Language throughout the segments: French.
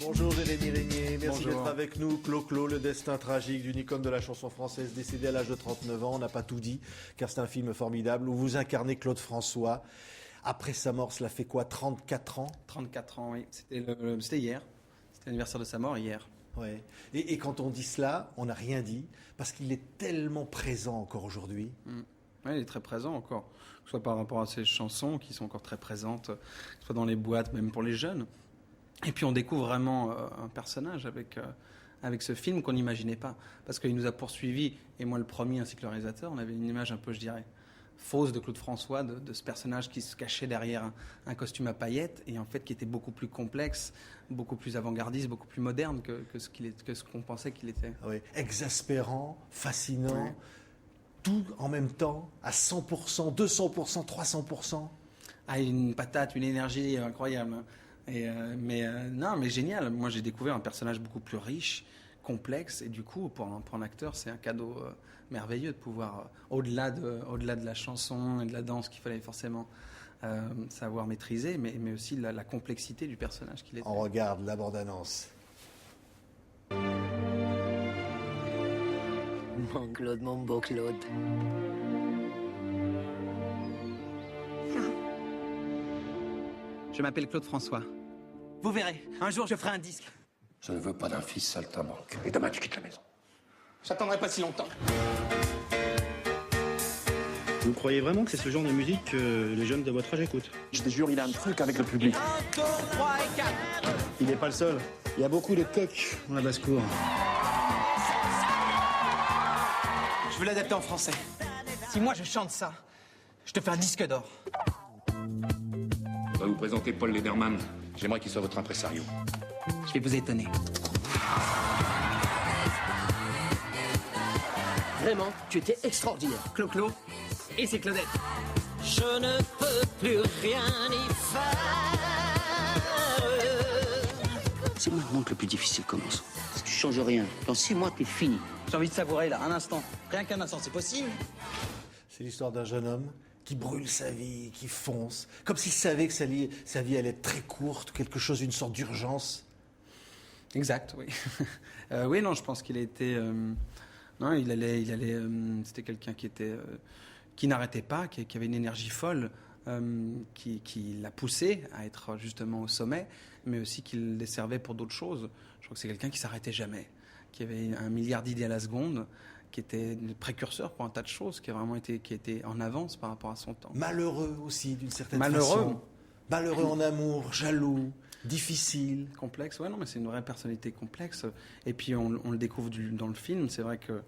Bonjour Jérémy Régnier, merci Bonjour. d'être avec nous. Clo-Clo, le destin tragique d'une icône de la chanson française décédée à l'âge de 39 ans. On n'a pas tout dit, car c'est un film formidable où vous incarnez Claude François. Après sa mort, cela fait quoi, 34 ans? 34 ans, oui. C'était hier. C'était l'anniversaire de sa mort hier. Ouais. Et quand on dit cela, on n'a rien dit, parce qu'il est tellement présent encore aujourd'hui. Oui, il est très présent encore, que ce soit par rapport à ses chansons qui sont encore très présentes, que ce soit dans les boîtes, même pour les jeunes. Et puis on découvre vraiment un personnage avec ce film qu'on n'imaginait pas, parce qu'il nous a poursuivis, et moi le premier ainsi que le réalisateur, on avait une image un peu, je dirais, fausse de Claude François, de ce personnage qui se cachait derrière un costume à paillettes, et en fait qui était beaucoup plus complexe, beaucoup plus avant-gardiste, beaucoup plus moderne que ce qu'on pensait qu'il était. Oui. Exaspérant, fascinant, Ouais. tout en même temps, à 100%, 200%, 300%. Ah, une patate, une énergie incroyable. Mais génial. Moi, j'ai découvert un personnage beaucoup plus riche, complexe, et du coup, pour un acteur, c'est un cadeau merveilleux de pouvoir, au-delà de la chanson et de la danse qu'il fallait forcément savoir maîtriser, mais aussi la complexité du personnage qu'il était. On regarde la bande-annonce. Mon Claude, mon beau Claude. Je m'appelle Claude François. Vous verrez, un jour je ferai un disque. Je ne veux pas d'un fils saltimbanque. Et demain, tu quittes la maison. J'attendrai pas si longtemps. Vous croyez vraiment que c'est ce genre de musique que les jeunes de votre âge écoutent? Je te jure, il a un truc avec le public. Il n'est pas le seul. Il y a beaucoup de coqs dans la basse-cour. Je veux l'adapter en français. Si moi je chante ça, je te fais un disque d'or. On va vous présenter Paul Lederman. J'aimerais qu'il soit votre impresario. Je vais vous étonner. Vraiment, tu étais extraordinaire. Clo-Clo et c'est Claudette. Je ne peux plus rien y faire. C'est maintenant que le plus difficile commence. Si tu changes rien, dans 6 mois, t'es fini. J'ai envie de savourer là, un instant. Rien qu'un instant, c'est possible? C'est l'histoire d'un jeune homme qui brûle sa vie, qui fonce, comme s'il savait que sa vie allait être très courte, quelque chose, une sorte d'urgence. Exact, oui. Oui, non, je pense qu'il a été... non, il allait c'était quelqu'un qui n'arrêtait pas, qui avait une énergie folle, qui l'a poussé à être justement au sommet, mais aussi qui le desservait pour d'autres choses. Je crois que c'est quelqu'un qui s'arrêtait jamais, qui avait 1 milliard d'idées à la seconde, qui était le précurseur pour un tas de choses, qui était en avance par rapport à son temps. Malheureux aussi, d'une certaine Malheureux. façon. Malheureux en amour, jaloux, difficile. Complexe, ouais, non, mais c'est une vraie personnalité complexe. Et puis on le découvre dans le film. C'est vrai que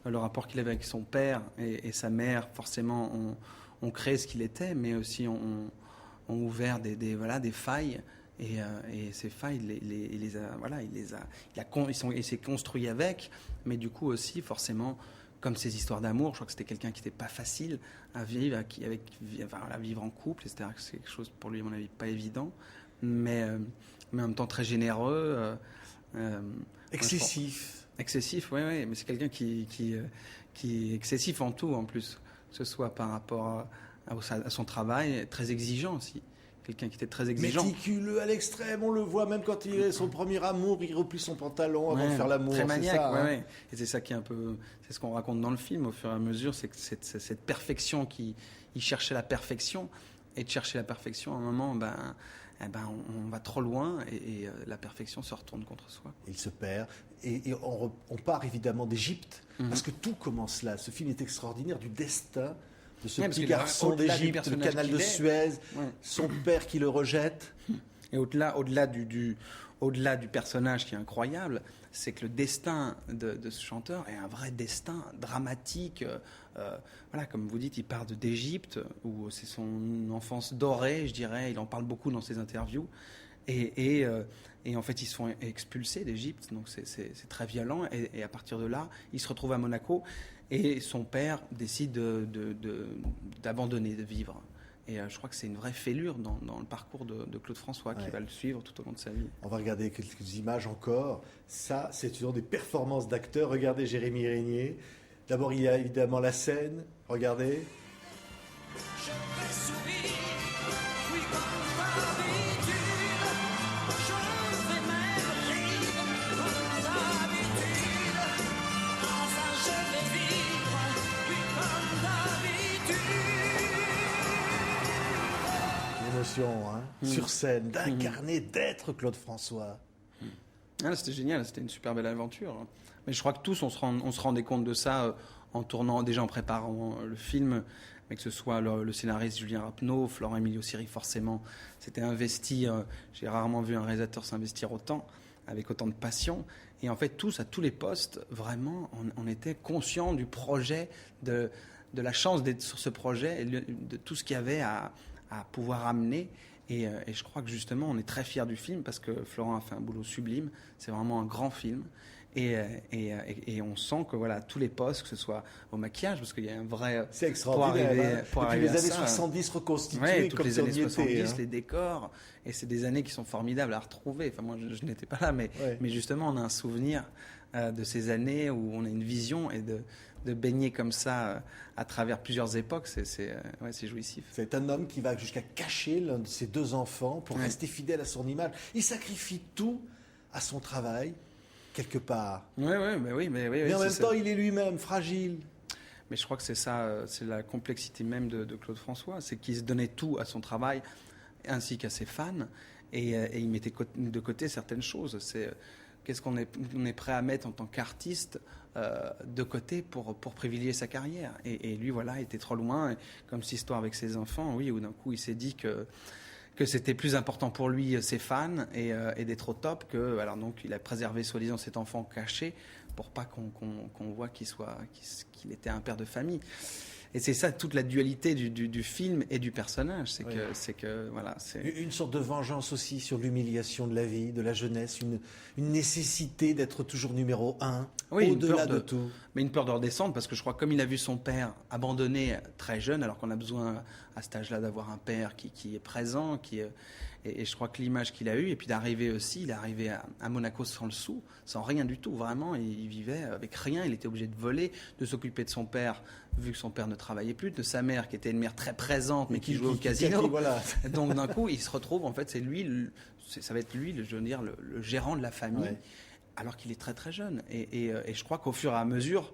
le rapport qu'il avait avec son père et sa mère, forcément, ont créé ce qu'il était, mais aussi ont ouvert des failles. Et ces failles, il s'est construit avec, mais du coup aussi, forcément, comme ces histoires d'amour, je crois que c'était quelqu'un qui n'était pas facile à vivre, vivre en couple, etc. C'est quelque chose pour lui, à mon avis, pas évident, mais en même temps très généreux. Excessif. Excessif, oui, mais c'est quelqu'un qui est excessif en tout, en plus, que ce soit par rapport à son travail, très exigeant aussi. Quelqu'un qui était très exigeant. Méticuleux à l'extrême, on le voit même quand il est son premier amour, il replie son pantalon avant de faire l'amour. Très maniaque, ça, hein. Et c'est ça qui est un peu, c'est ce qu'on raconte dans le film au fur et à mesure, c'est que cette perfection il cherchait la perfection, et de chercher la perfection, à un moment, on va trop loin et la perfection se retourne contre soi. Il se perd. Et on part évidemment d'Égypte, parce que tout commence là. Ce film est extraordinaire, du destin de ce petit garçon d'Égypte, le canal de Suez, son père qui le rejette. Et au-delà du personnage qui est incroyable, c'est que le destin de ce chanteur est un vrai destin dramatique. Comme vous dites, il part d'Égypte, où c'est son enfance dorée, je dirais. Il en parle beaucoup dans ses interviews. Et en fait, ils se font expulser d'Égypte, donc c'est très violent. Et à partir de là, il se retrouve à Monaco, et son père décide d'abandonner, de vivre. Et je crois que c'est une vraie fêlure dans le parcours de Claude François qui va le suivre tout au long de sa vie. On va regarder quelques images encore. Ça, c'est toujours des performances d'acteurs. Regardez Jérémy Régnier. D'abord, il y a évidemment la scène. Regardez. Je vais sourire, oui, comme d'habitude. Je vais même émotion, hein, sur scène, d'incarner, d'être Claude François. C'était génial, c'était une super belle aventure. Mais je crois que tous, on se rendait compte de ça en tournant, déjà en préparant le film, mais que ce soit le scénariste Julien Rapneau, Florent Emilio Siri, forcément, c'était investi. J'ai rarement vu un réalisateur s'investir autant, avec autant de passion. Et en fait, tous, à tous les postes, vraiment, on était conscients du projet, de la chance d'être sur ce projet, et de tout ce qu'il y avait à pouvoir amener. Et je crois que justement, on est très fiers du film parce que Florent a fait un boulot sublime. C'est vraiment un grand film. Et on sent que voilà, tous les postes, que ce soit au maquillage, parce qu'il y a un vrai... C'est extraordinaire. Pour arriver les années à ça, 70 reconstituées, ouais, toutes comme les années 70, hein. les décors. Et c'est des années qui sont formidables à retrouver. Enfin, moi, je n'étais pas là, mais justement, on a un souvenir de ces années où on a une vision et de baigner comme ça à travers plusieurs époques, c'est jouissif. C'est un homme qui va jusqu'à cacher l'un de ses 2 enfants pour rester fidèle à son image. Il sacrifie tout à son travail, quelque part. Mais en même temps, il est lui-même fragile. Mais je crois que c'est ça, c'est la complexité même de Claude François, c'est qu'il se donnait tout à son travail, ainsi qu'à ses fans, et il mettait de côté certaines choses. Qu'est-ce qu'on est prêt à mettre en tant qu'artiste de côté pour privilégier sa carrière. Et lui, voilà, était trop loin. Et comme cette histoire avec ses enfants, oui, où d'un coup, il s'est dit que c'était plus important pour lui, ses fans, et d'être au top, alors donc, il a préservé, soi-disant, cet enfant caché pour pas qu'on voit qu'il était un père de famille. Et c'est ça toute la dualité du film et du personnage, c'est que voilà, c'est une sorte de vengeance aussi sur l'humiliation de la vie, de la jeunesse, une nécessité d'être toujours numéro 1, au-delà de tout. Mais une peur de redescendre, parce que je crois comme il a vu son père abandonné très jeune, alors qu'on a besoin à cet âge-là d'avoir un père qui est présent, et je crois que l'image qu'il a eue, et puis d'arriver aussi, il est arrivé à Monaco sans le sou, sans rien du tout, vraiment, il vivait avec rien, il était obligé de voler, de s'occuper de son père, vu que son père ne travaillait plus, de sa mère qui était une mère très présente, mais qui jouait au casino. Voilà. Donc d'un coup, il se retrouve, en fait, ça va être lui, le gérant de la famille, alors qu'il est très très jeune. Et je crois qu'au fur et à mesure,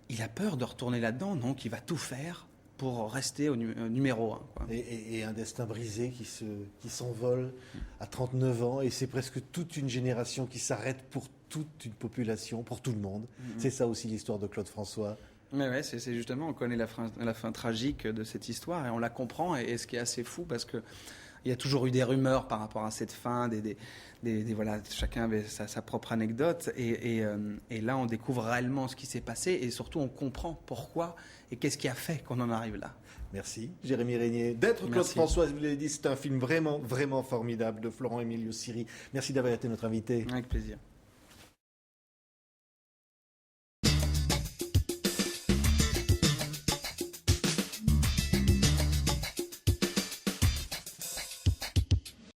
il a peur de retourner là-dedans, donc il va tout faire pour rester au numéro 1. Quoi. Et un destin brisé qui s'envole à 39 ans, et c'est presque toute une génération qui s'arrête pour toute une population, pour tout le monde. C'est ça aussi l'histoire de Claude François. Mais ouais, c'est justement, on connaît la fin tragique de cette histoire, et on la comprend, et ce qui est assez fou, parce que il y a toujours eu des rumeurs par rapport à cette fin, voilà, chacun avait sa propre anecdote, et là on découvre réellement ce qui s'est passé, et surtout on comprend pourquoi et qu'est-ce qui a fait qu'on en arrive là. Merci Jérémy Régnier. D'être Claude François, vous l'avez dit, c'est un film vraiment, vraiment formidable de Florent Emilio Siri. Merci d'avoir été notre invité. Avec plaisir.